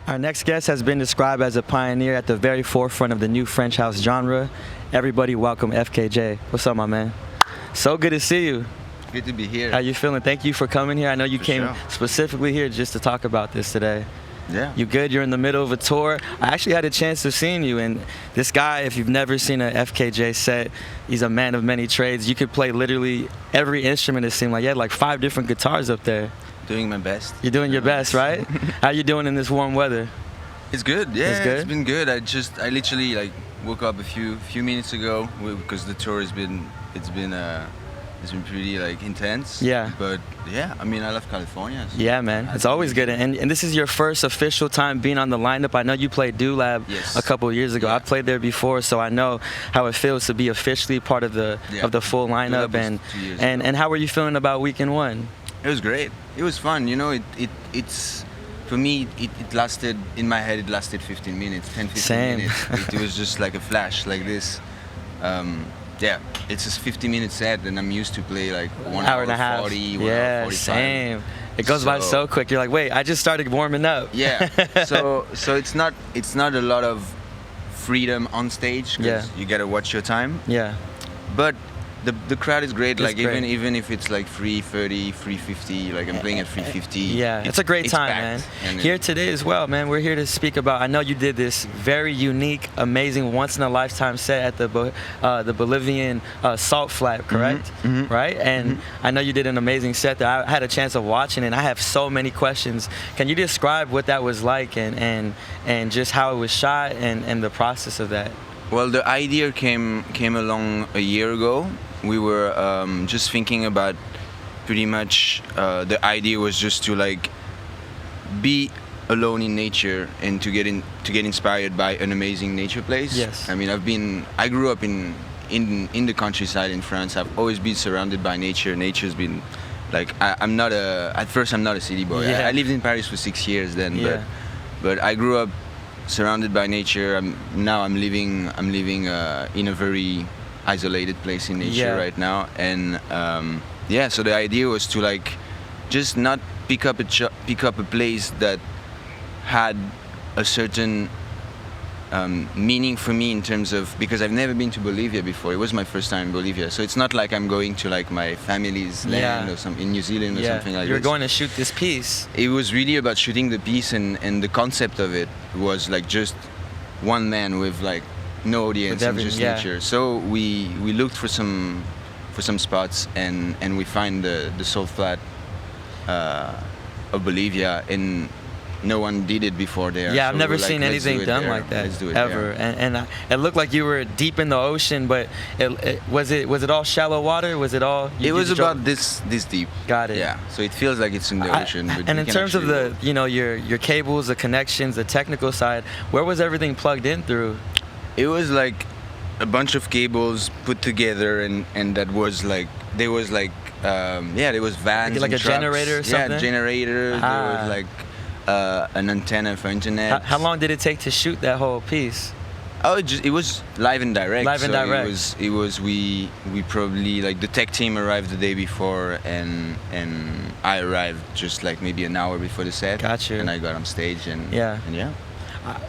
Our next guest has been described as a pioneer at the very forefront of the new French house genre. Everybody welcome FKJ. What's up, my man? So good to see you. Good to be here. How you feeling? Thank you for coming here. I know you came sure. specifically here just to talk about this today. Yeah. You good? You're in the middle of a tour. I actually had a chance of seeing you, and this guy, if you've never seen a FKJ set, he's a man of many trades. You could play literally every instrument, it seemed like. You had like 5 different guitars up there. Doing my best. You're doing your best, right? How you doing in this warm weather? It's good. Yeah, It's good? It's been good. I literally like woke up a few minutes ago because the tour has been pretty like intense. Yeah. But yeah, I mean I love California. So Yeah, man. It's always good. And this is your first official time being on the lineup. I know you played Lab Yes. a couple of years ago. Yeah. I played there before, so I know how it feels to be officially part of the full lineup. Lab was And 2 years and ago. and how were you feeling about weekend one? It was great. It was fun. You know, it's for me it lasted in my head. It lasted 15 minutes, 10, 15 Same. minutes. It was just like a flash, like this. Yeah, it's a 50-minute set, and I'm used to play like 1 Hour and a half. 40, 1 Yeah, hour 45. same. It goes by so quick. You're like, wait, I just started warming up. Yeah. So it's not a lot of freedom on stage because Yeah. you gotta watch your time. Yeah. But the crowd is great. It's Like great. even if it's like 3:30, 3:50, like I'm playing at 3:50. Yeah, it's a great it's time, packed. man. And Here today as well, man. We're here to speak about. I know you did this very unique, amazing, once in a lifetime set at the Bolivian salt flat, correct? mhm. Right. And I know you did an amazing set there. I had a chance of watching, and I have so many questions. Can you describe what that was like, and just how it was shot, and the process of that? Well, the idea came along a year ago. We were just thinking about pretty much the idea was just to like be alone in nature and to get inspired by an amazing nature place. Yes. I mean, I grew up in the countryside in France. I've always been surrounded by nature. Nature's been like at first I'm not a city boy. Yeah. I lived in Paris for 6 years then, Yeah. but I grew up surrounded by nature. Now I'm living in a very isolated place in nature Yeah. right now, and so the idea was to like just not pick up a place that had a certain meaning for me in terms of, because I've never been to Bolivia before. It was my first time in Bolivia, so it's not like I'm going to like my family's land or in New Zealand or something like that. You're going to shoot this piece. It was really about shooting the piece, and the concept of it was like just one man with like no audience and just nature. So we looked for some spots, and we find the salt flat of Bolivia, and no one did it before there. Yeah, So I've we never were like, seen "Let's do anything it done there. like that Let's do it ever. there." And it looked like you were deep in the ocean, but was it all shallow water? Was it all? It was about this deep. Got it. Yeah, so it feels like it's in the ocean. But And you in can terms of actually your cables, the connections, the technical side, where was everything plugged in through? It was like a bunch of cables put together, and that was like there was like there was vans, Like and a trucks. generator or something? Yeah, generator. There was like an antenna for internet. How long did it take to shoot that whole piece? Oh, it was live and direct. Live and direct. It was we probably like the tech team arrived the day before, and I arrived just like maybe an hour before the set. Got you. And I got on stage and Yeah. and yeah.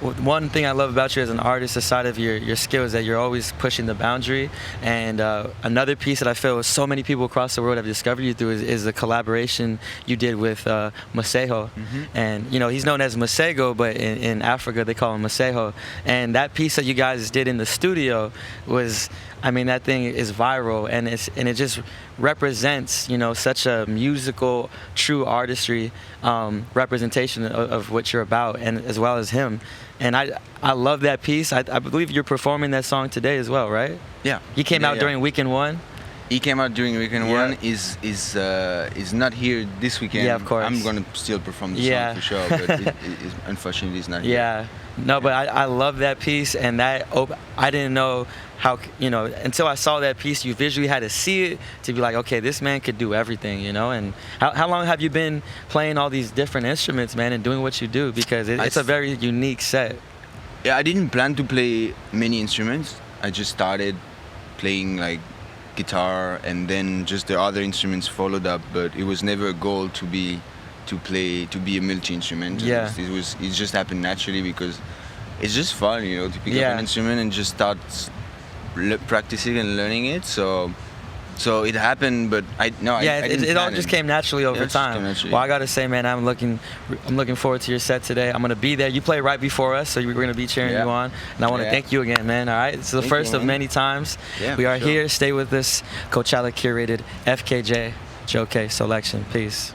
One thing I love about you as an artist, aside of your skill, is that you're always pushing the boundary. And another piece that I feel so many people across the world have discovered you through is the collaboration you did with Masejo. And he's known as Masego, but in Africa they call him Masejo. And that piece that you guys did in the studio was, I mean, that thing is viral, and it just represents, such a musical, true artistry representation of what you're about, and as well as him. And I love that piece. I believe you're performing that song today as well, right? Yeah. He came out during weekend one. He came out during weekend one. Is not here this weekend. Yeah, of course. I'm gonna still perform the song for sure, but unfortunately it's not here. Yeah. No, but I love that piece, and I didn't know how, until I saw that piece, you visually had to see it to be like, okay, this man could do everything, And how long have you been playing all these different instruments, man, and doing what you do? Because it's a very unique set. Yeah, I didn't plan to play many instruments. I just started playing like guitar, and then just the other instruments followed up, but it was never a goal to be to be a multi-instrumentalist. Yeah. It just happened naturally because it's just fun, you know, to pick Yeah. up an instrument and just start practicing and learning it. So it happened, but I didn't it all plan just came naturally over Yeah, it just came time. naturally. Well, I gotta say, man, I'm looking forward to your set today. I'm gonna be there. You play right before us, so we're gonna be cheering Yeah. you on. And I want to Yeah. thank you again, man. All right, it's the Thank first you, of man. many times. Yeah, we for are sure. here. Stay with us. Coachella curated FKJ Joe K selection. Peace.